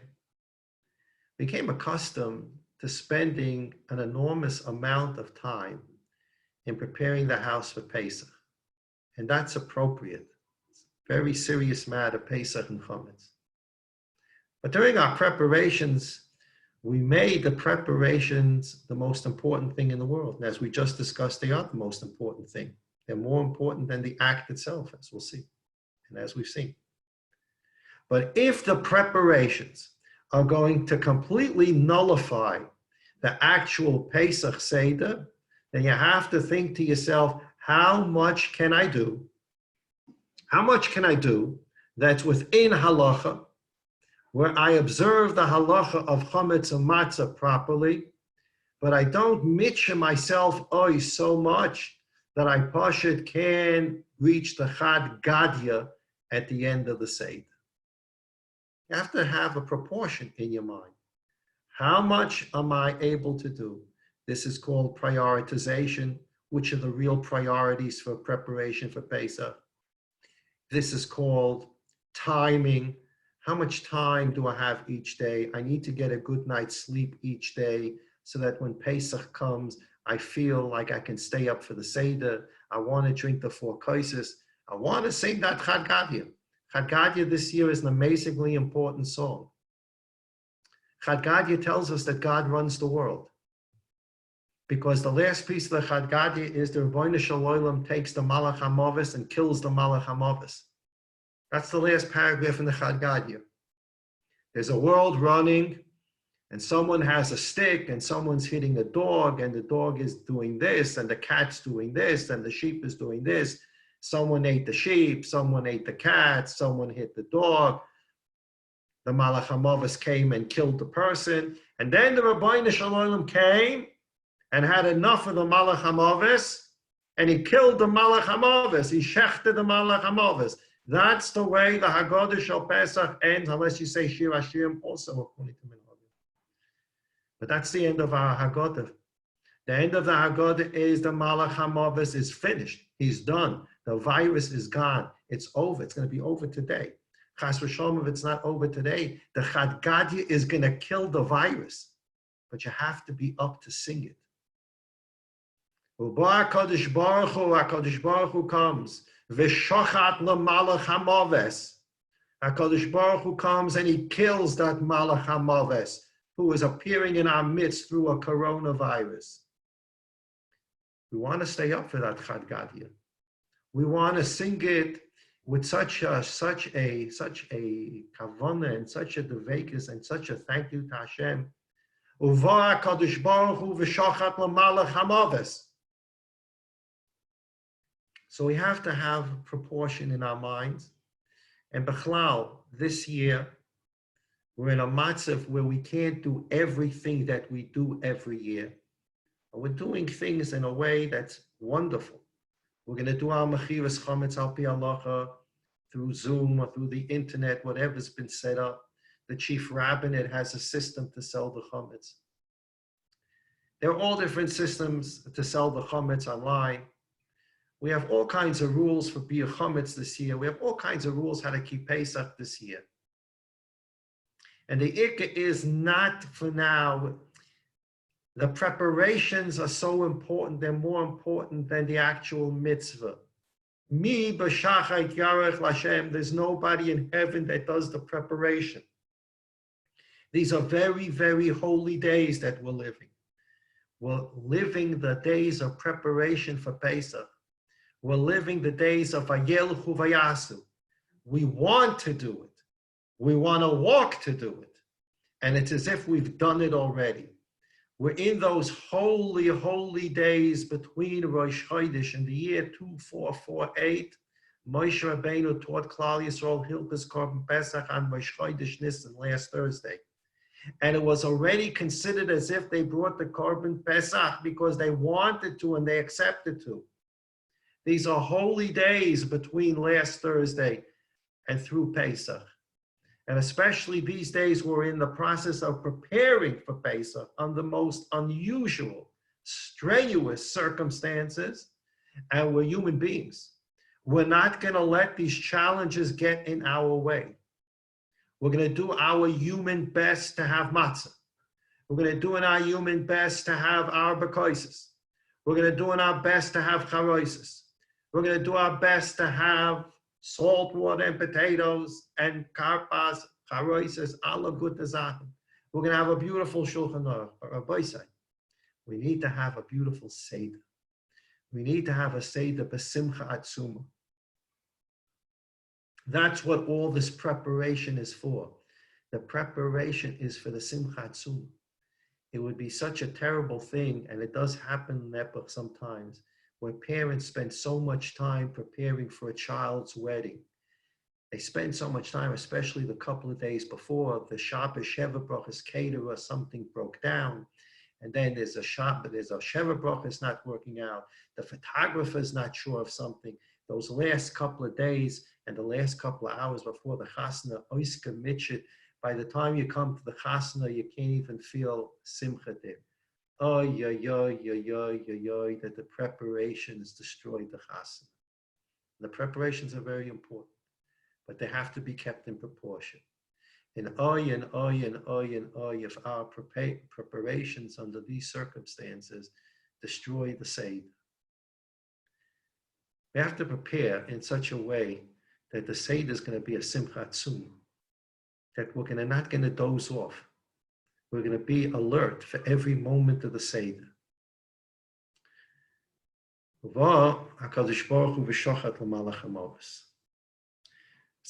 became accustomed to spending an enormous amount of time in preparing the house for Pesach. And that's appropriate. It's a very serious matter, Pesach and chametz. But during our preparations, we made the preparations the most important thing in the world. And as we just discussed, they are the most important thing. They're more important than the act itself, as we'll see, and as we've seen. But if the preparations are going to completely nullify the actual Pesach Seder, then you have to think to yourself, how much can I do? How much can I do that's within halacha, where I observe the halacha of chametz and matzah properly, but I don't mitcha myself so much that I pashut can reach the chad gadya at the end of the Seder. You have to have a proportion in your mind. How much am I able to do? This is called prioritization. Which are the real priorities for preparation for Pesach? This is called timing. How much time do I have each day? I need to get a good night's sleep each day so that when Pesach comes, I feel like I can stay up for the Seder. I want to drink the 4 kaises. I want to sing that Chad Gadya. Chad Gadya this year is an amazingly important song. Chad Gadya tells us that God runs the world. Because the last piece of the Chad Gadya is the Rebbeinu Shalom takes the Malach HaMavis and kills the Malach HaMavis. That's the last paragraph in the Chad Gadya. There's a world running, and someone has a stick, and someone's hitting a dog, and the dog is doing this, and the cat's doing this, and the sheep is doing this. Someone ate the sheep, someone ate the cat, someone hit the dog. The Malach HaMavis came and killed the person. And then the Rebbeinu Shalom came and had enough of the Malach HaMavis, and he killed the Malach HaMavis. He shechted the Malach HaMavis. That's the way the Haggadah Shel Pesach ends, unless you say Shir Hashirim also according to Minhag. But that's the end of our Haggadah. The end of the Haggadah is the Malach HaMavis is finished. He's done. The virus is gone. It's over. It's going to be over today. Chas v'shalom, if it's not over today, the Chad Gadya is going to kill the virus. But you have to be up to sing it. HaKadosh Baruch Hu comes. V'shochat l'malach hamaves. HaKadosh Baruch Hu comes and he kills that malach hamaves who is appearing in our midst through a coronavirus. We want to stay up for that Chad Gadya. We want to sing it with such a kavanah and such a devekas and such a thank you to Hashem. Uva HaKadosh Baruch Hu v'shochat l'malach hamaves. So we have to have proportion in our minds. And Bechlal, this year, we're in a matzav where we can't do everything that we do every year. And we're doing things in a way that's wonderful. We're going to do our mechiras chametz al pi halacha through Zoom or through the internet, whatever's been set up. The chief rabbinate has a system to sell the chametz. There are all different systems to sell the chametz online. We have all kinds of rules for Bia Chametz this year. We have all kinds of rules how to keep Pesach this year. And the Ikka is not for now. The preparations are so important. They're more important than the actual mitzvah. Mi b'shachait yarech l'Hashem. There's nobody in heaven that does the preparation. These are very, very holy days that we're living. We're living the days of preparation for Pesach. We're living the days of Vayelchu Vayasu. We want to do it. We want to walk to do it. And it's as if we've done it already. We're in those holy, holy days between Rosh Chodesh in the year 2448. Moshe Rabbeinu taught Klal Yisrael Hilchos Korban Pesach on Rosh Chodesh Nisan last Thursday. And it was already considered as if they brought the Korban Pesach because they wanted to and they accepted to. These are holy days between last Thursday and through Pesach. And especially these days, we're in the process of preparing for Pesach under most unusual, strenuous circumstances. And we're human beings. We're not going to let these challenges get in our way. We're going to do our human best to have matzah. We're going to do in our human best to have our bekoises. We're going to do in our best to have charoises. We're going to do our best to have salt water and potatoes and karpas, charoises, alla gute Sachen. We're going to have a beautiful Shulchan Aruch. But Rabbi said, we need to have a beautiful Seder. We need to have a Seder b'simcha atzuma. That's what all this preparation is for. The preparation is for the simcha atzuma. It would be such a terrible thing, and it does happen in Nepal sometimes, where parents spend so much time preparing for a child's wedding. They spend so much time, especially the couple of days before. The Shabbos Sheva Brachas caterer, something broke down. And then there's a Sheva Brachas not working out. The photographer is not sure of something. Those last couple of days and the last couple of hours before the chasna, oiska mitchit, by the time you come to the chasna, you can't even feel simcha there. That the preparations destroyed the chasna. The preparations are very important, but they have to be kept in proportion. And if our preparations under these circumstances destroy the Seder. We have to prepare in such a way that the Seder is going to be a simchat tzum, that we're not going to doze off. We're going to be alert for every moment of the Seder. So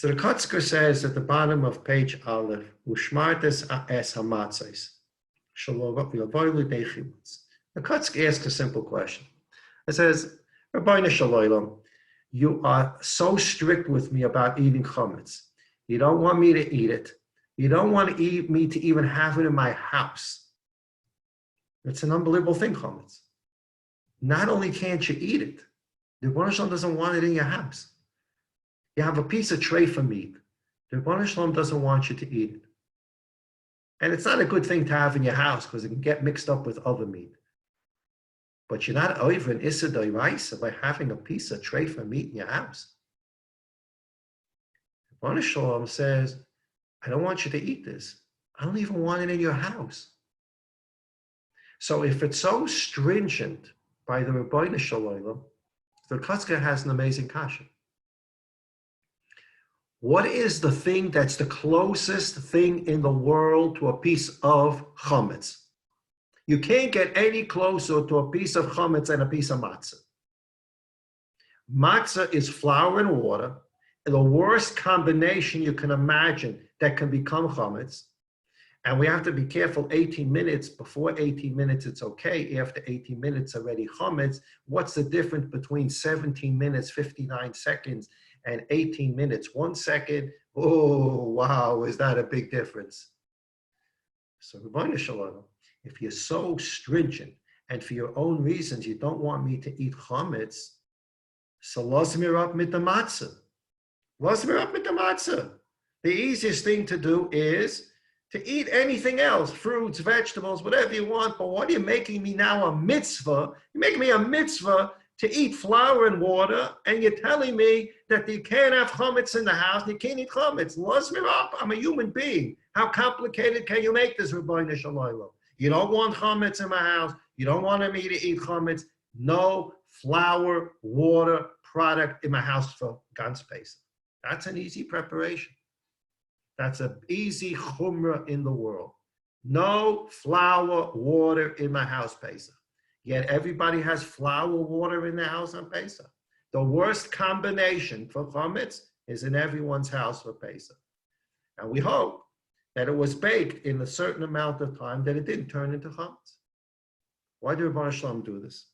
the Kotzker says at the bottom of page Aleph, Ushmartes es hamatzos. The Kotzker asks a simple question. It says, Rabbi Shalom, you are so strict with me about eating chametz. You don't want me to eat it. You don't want me to even have it in my house. It's an unbelievable thing, chametz. Not only can't you eat it, the Rebbeinu Shalom doesn't want it in your house. You have a piece of trefa meat. The Rebbeinu Shalom doesn't want you to eat it. And it's not a good thing to have in your house because it can get mixed up with other meat. But you're not over an Issa D'Oraisa by having a piece of trefa meat in your house. The Rebbeinu Shalom says, I don't want you to eat this. I don't even want it in your house. So if it's so stringent by the Rabbi Shalom, the Kotzker has an amazing kasha. What is the thing that's the closest thing in the world to a piece of chametz? You can't get any closer to a piece of chametz than a piece of matzah. Matzah is flour and water, and the worst combination you can imagine that can become chametz. And we have to be careful, 18 minutes, before 18 minutes, it's okay. After 18 minutes, already chametz. What's the difference between 17 minutes, 59 seconds, and 18 minutes, 1 second? Oh, wow, is that a big difference? So, Rabbi Shalom, if you're so stringent, and for your own reasons, you don't want me to eat chametz, so lozmir up mit the matzah. Lozmir up mit the matzah. The easiest thing to do is to eat anything else, fruits, vegetables, whatever you want. But what are you making me now a mitzvah? You're making me a mitzvah to eat flour and water, and you're telling me that you can't have chametz in the house, and you can't eat chametz. Lozmir up, I'm a human being. How complicated can you make this, Rabbi Shalom? You don't want chametz in my house. You don't want me to eat chametz. No flour, water product in my house for Gans Pesach. That's an easy preparation. That's an easy chumrah in the world. No flour, water in my house, Pesach. Yet everybody has flour, water in their house on Pesach. The worst combination for chametz is in everyone's house for Pesach. And we hope that it was baked in a certain amount of time that it didn't turn into chametz. Why did Rabbi Shalom do this?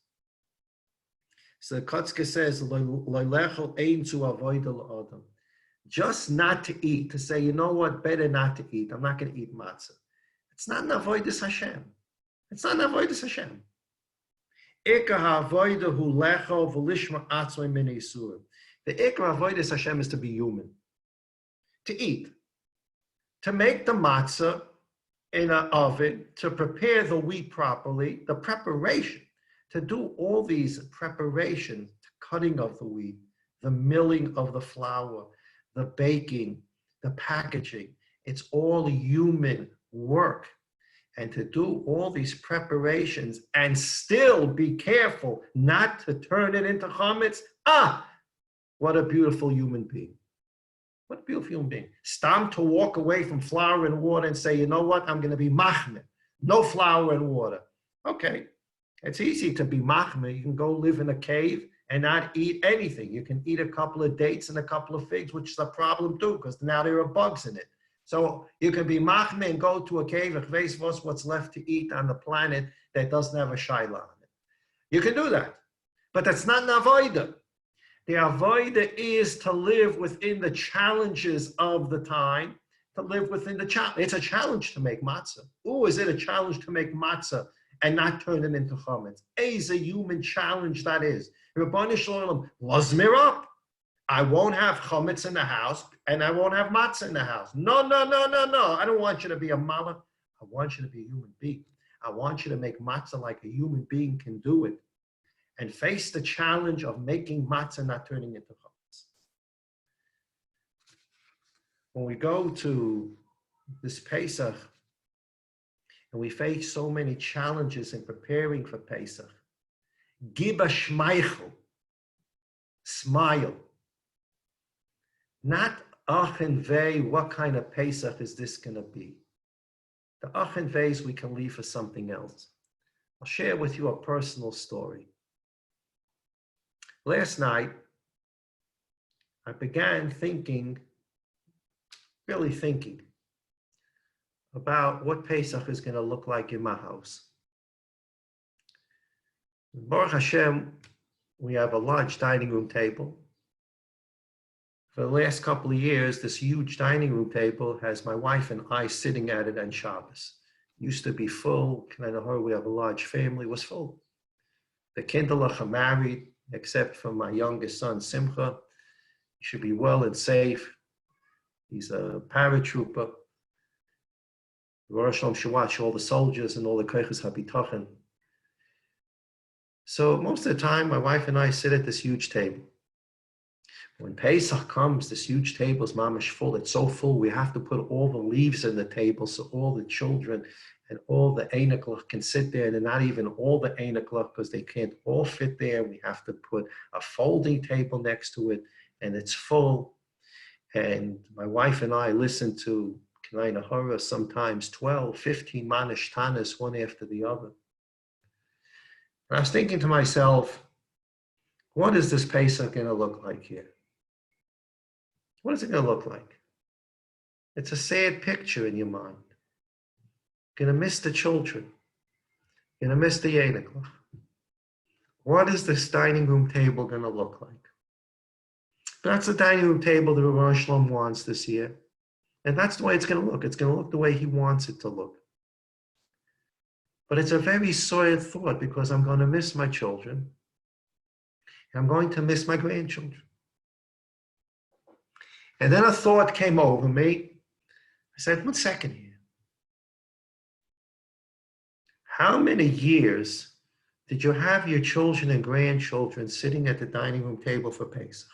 So Kotzker says, just not to eat, to say, you know what, better not to eat. I'm not going to eat matzah. It's not an avodas Hashem. It's not an avodas Hashem. The ikar avodas Hashem is to be human, to eat, to make the matzah in an oven, to prepare the wheat properly, the preparation, to do all these preparations, cutting of the wheat, the milling of the flour, the baking, the packaging. It's all human work. And to do all these preparations and still be careful not to turn it into chametz, what a beautiful human being. What a beautiful human being. Stam to walk away from flour and water and say, you know what, I'm going to be machmir. No flour and water. Okay, it's easy to be machmir. You can go live in a cave and not eat anything. You can eat a couple of dates and a couple of figs, which is a problem too, because now there are bugs in it. So you can be machmir and go to a cave and face what's left to eat on the planet that doesn't have a shaila on it. You can do that. But that's not an avodah. The avodah is to live within the challenges of the time, to live within the challenge. It's a challenge to make matzah. Is it a challenge to make matzah and not turn it into chametz? Is a human challenge that is. Rabbi Shalom, lozmir up. I won't have chametz in the house and I won't have matzah in the house. No. I don't want you to be a malach. I want you to be a human being. I want you to make matzah like a human being can do it and face the challenge of making matzah, not turning into chametz. When we go to this Pesach and we face so many challenges in preparing for Pesach, giba shmeichel. Smile. Not ach and vei, what kind of Pesach is this going to be? The ach and veis we can leave for something else. I'll share with you a personal story. Last night, I began thinking, really thinking, about what Pesach is going to look like in my house. Baruch Hashem, we have a large dining room table. For the last couple of years, this huge dining room table has my wife and I sitting at it on Shabbos. It used to be full. We have a large family, it was full. The Kinderlach are married, except for my youngest son, Simcha. He should be well and safe. He's a paratrooper. Rosh Hashanah should watch all the soldiers and all the koiches habitachin. So most of the time, my wife and I sit at this huge table. When Pesach comes, this huge table is mamash full. It's so full, we have to put all the leaves in the table so all the children and all the einaklach can sit there, and not even all the einaklach because they can't all fit there. We have to put a folding table next to it, and it's full. And my wife and I listen to K'nai Nahara, sometimes 12, 15 manish tanas, one after the other. And I was thinking to myself, what is this Pesach going to look like here? What is it going to look like? It's a sad picture in your mind. You're going to miss the children. You're going to miss the Einiklach. What is this dining room table going to look like? That's the dining room table that Rabbi Shalom wants this year. And that's the way it's going to look. It's going to look the way he wants it to look. But it's a very sad thought because I'm going to miss my children. And I'm going to miss my grandchildren. And then a thought came over me. I said, 1 second here. How many years did you have your children and grandchildren sitting at the dining room table for Pesach?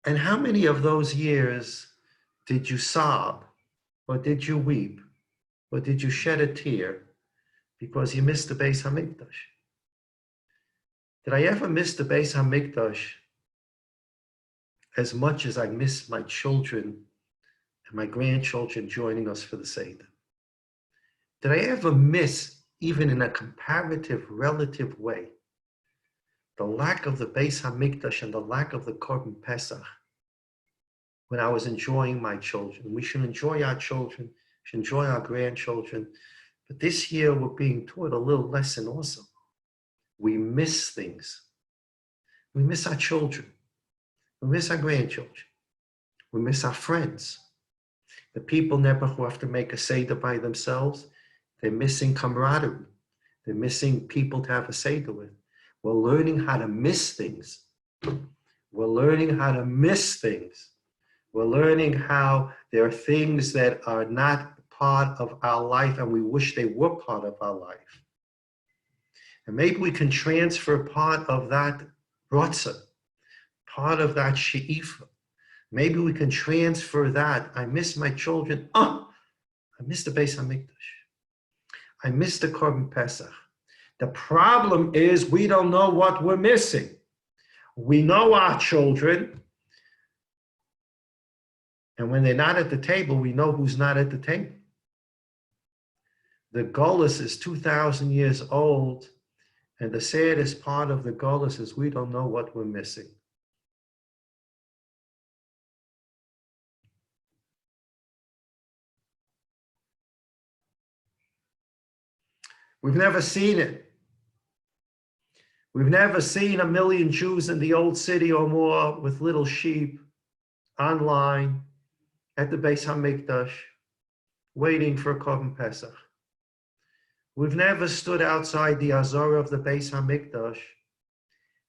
And how many of those years did you sob, or did you weep, or did you shed a tear because you missed the Beis HaMikdash? Did I ever miss the Beis HaMikdash as much as I miss my children and my grandchildren joining us for the Seder? Did I ever miss, even in a comparative, relative way, the lack of the Beis HaMikdash and the lack of the Korban Pesach when I was enjoying my children? We should enjoy our children, we should enjoy our grandchildren, but this year we're being taught a little lesson also. We miss things. We miss our children. We miss our grandchildren. We miss our friends. The people never who have to make a Seder by themselves, they're missing camaraderie. They're missing people to have a Seder with. We're learning how to miss things. We're learning how to miss things. We're learning how there are things that are not part of our life and we wish they were part of our life. And maybe we can transfer part of that rotza, part of that she'ifa. Maybe we can transfer that. I miss my children. I miss the Beis HaMikdash. I miss the Korban Pesach. The problem is we don't know what we're missing. We know our children. And when they're not at the table, we know who's not at the table. The Golus is 2,000 years old. And the saddest part of the Golus is we don't know what we're missing. We've never seen it. We've never seen 1 million Jews in the old city or more with little sheep online at the Beis HaMikdash waiting for Korban Pesach. We've never stood outside the Azor of the Beis HaMikdash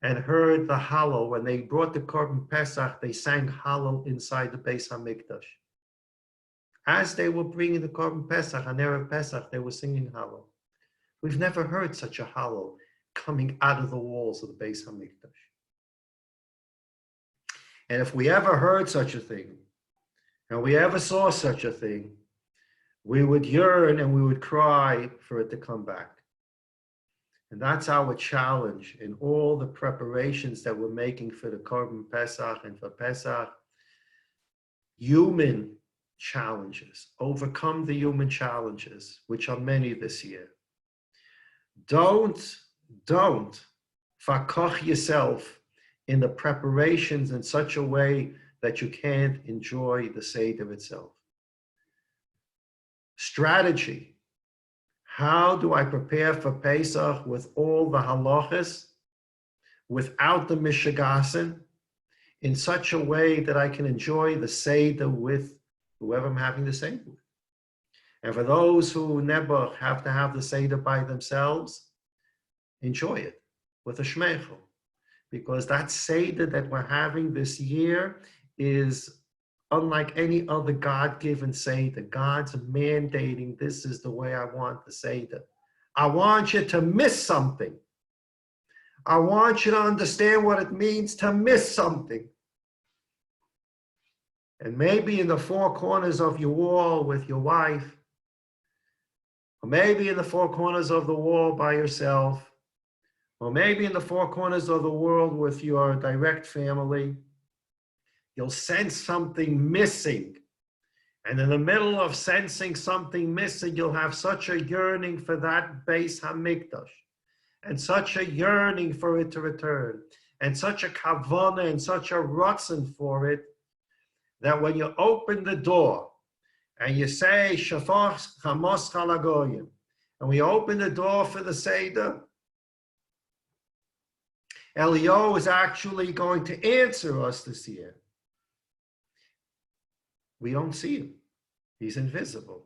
and heard the Hallel. When they brought the Korban Pesach, they sang Hallel inside the Beis HaMikdash. As they were bringing the Korban Pesach, on Erev Pesach, they were singing Hallel. We've never heard such a Hallel coming out of the walls of the Beis HaMikdash. And if we ever heard such a thing, and we ever saw such a thing, we would yearn and we would cry for it to come back. And that's our challenge in all the preparations that we're making for the Korban Pesach and for Pesach. Human challenges, overcome the human challenges, which are many this year. Don't fakoch yourself in the preparations in such a way that you can't enjoy the Seder itself. Strategy. How do I prepare for Pesach with all the halachas, without the mishagasin, in such a way that I can enjoy the Seder with whoever I'm having the Seder with? And for those who never have to have the Seder by themselves, enjoy it with a shmeichel. Because that Seder that we're having this year is unlike any other God-given Seder. God's mandating, this is the way I want the Seder. I want you to miss something. I want you to understand what it means to miss something. And maybe in the four corners of your wall with your wife, or maybe in the four corners of the wall by yourself, or maybe in the four corners of the world with your direct family, you'll sense something missing. And in the middle of sensing something missing, you'll have such a yearning for that Beis Hamikdash, and such a yearning for it to return, and such a kavanah and such a ratzon for it, that when you open the door and you say, Shafach Chamos Chalagoyim, and we open the door for the Seder, Eliyahu is actually going to answer us this year. We don't see him. He's invisible.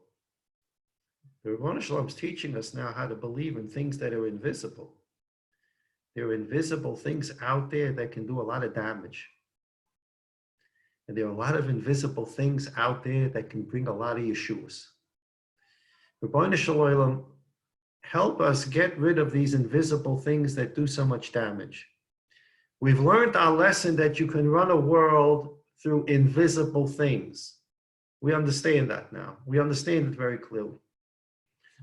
The Rebbeinu Shalom is teaching us now how to believe in things that are invisible. There are invisible things out there that can do a lot of damage. And there are a lot of invisible things out there that can bring a lot of yeshuas. Rebbeinu Shalom, help us get rid of these invisible things that do so much damage. We've learned our lesson that you can run a world through invisible things. We understand that now. We understand it very clearly.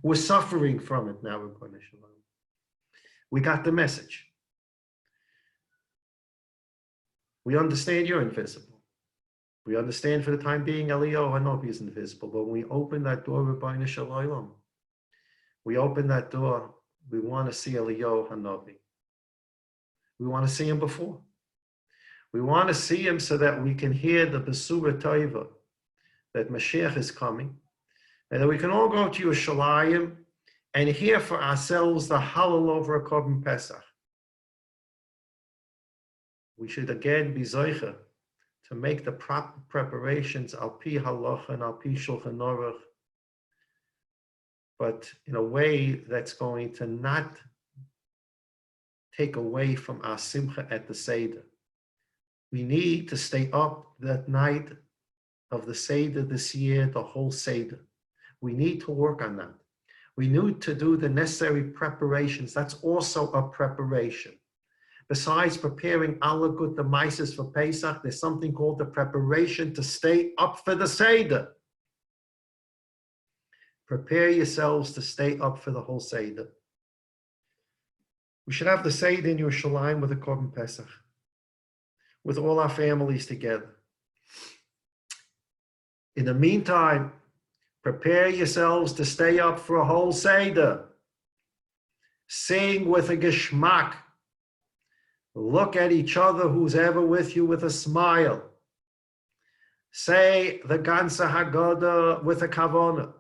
We're suffering from it now, Rebbeinu Shalom. We got the message. We understand you're invisible. We understand for the time being, Eliyahu Hanavi is invisible. But when we open that door, Rebbeinu Shalom, we open that door, we want to see Eliyahu Hanavi. We want to see him before. We want to see him so that we can hear the Besura Tova, that Mashiach is coming, and that we can all go to Yerushalayim and hear for ourselves the Hallel over a Korban Pesach. We should again be Zoicha to make the proper preparations al pi halacha and al pi shulchan aruch, but in a way that's going to not take away from our simcha at the Seder. We need to stay up that night of the Seder this year, the whole Seder. We need to work on that. We need to do the necessary preparations. That's also a preparation. Besides preparing Allah Gut the Mises for Pesach, there's something called the preparation to stay up for the Seder. Prepare yourselves to stay up for the whole Seder. We should have the Seder in Yerushalayim with a Korban Pesach, with all our families together. In the meantime, prepare yourselves to stay up for a whole Seder. Sing with a geschmack. Look at each other, who's ever with you, with a smile. Say the Ganze Haggadah with a kavanah.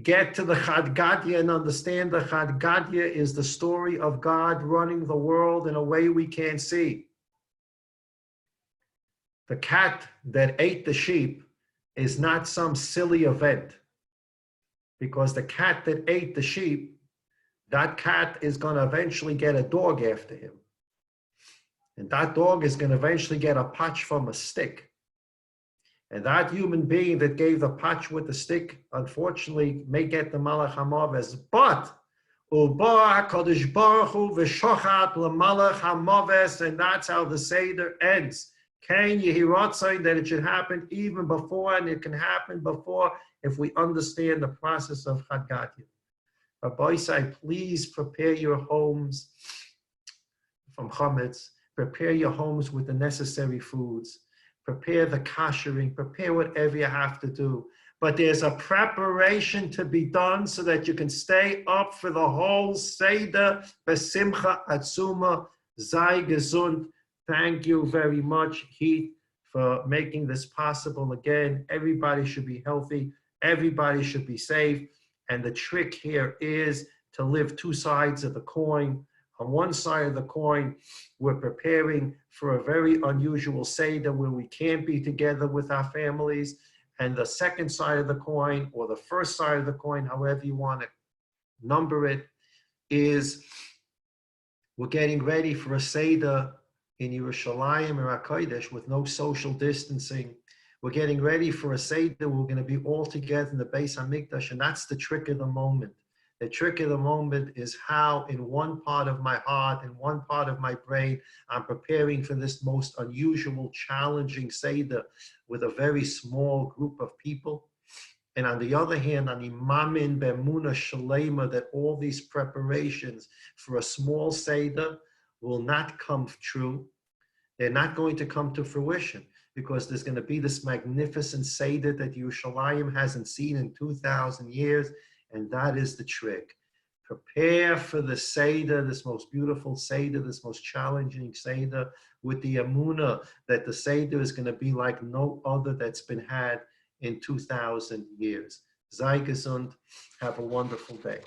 Get to the Chad Gadya and understand the Chad Gadya is the story of God running the world in a way we can't see. The cat that ate the sheep is not some silly event, because the cat that ate the sheep, that cat is going to eventually get a dog after him. And that dog is going to eventually get a patch from a stick. And that human being that gave the patch with the stick, unfortunately, may get the Malach HaMaves. But, Uba HaKadosh Baruch Hu v'shochat l'Malach HaMaves, and that's how the Seder ends. Can you hear saying that it should happen even before, and it can happen before if we understand the process of Chad Gadya. Rabbi say, please prepare your homes from chametz. Prepare your homes with the necessary foods. Prepare the kashering. Prepare whatever you have to do. But there's a preparation to be done so that you can stay up for the whole Seder, Besimcha Atzuma, Sei gesund. Thank you very much, Heath, for making this possible again. Everybody should be healthy. Everybody should be safe. And the trick here is to live two sides of the coin. On one side of the coin, we're preparing for a very unusual Seder where we can't be together with our families. And the second side of the coin, or the first side of the coin, however you want to number it, is we're getting ready for a Seder in Yerushalayim or HaKodesh with no social distancing. We're getting ready for a Seder. We're going to be all together in the Beis HaMikdash, and that's the trick of the moment. The trick of the moment is how in one part of my heart, in one part of my brain, I'm preparing for this most unusual, challenging Seder with a very small group of people. And on the other hand, I'm imamin b'emuna shalema that all these preparations for a small Seder will not come true. They're not going to come to fruition because there's going to be this magnificent Seder that Yerushalayim hasn't seen in 2,000 years. And that is the trick. Prepare for the Seder, this most beautiful Seder, this most challenging Seder, with the Emunah that the Seder is going to be like no other that's been had in 2,000 years. Sei gesund. Have a wonderful day.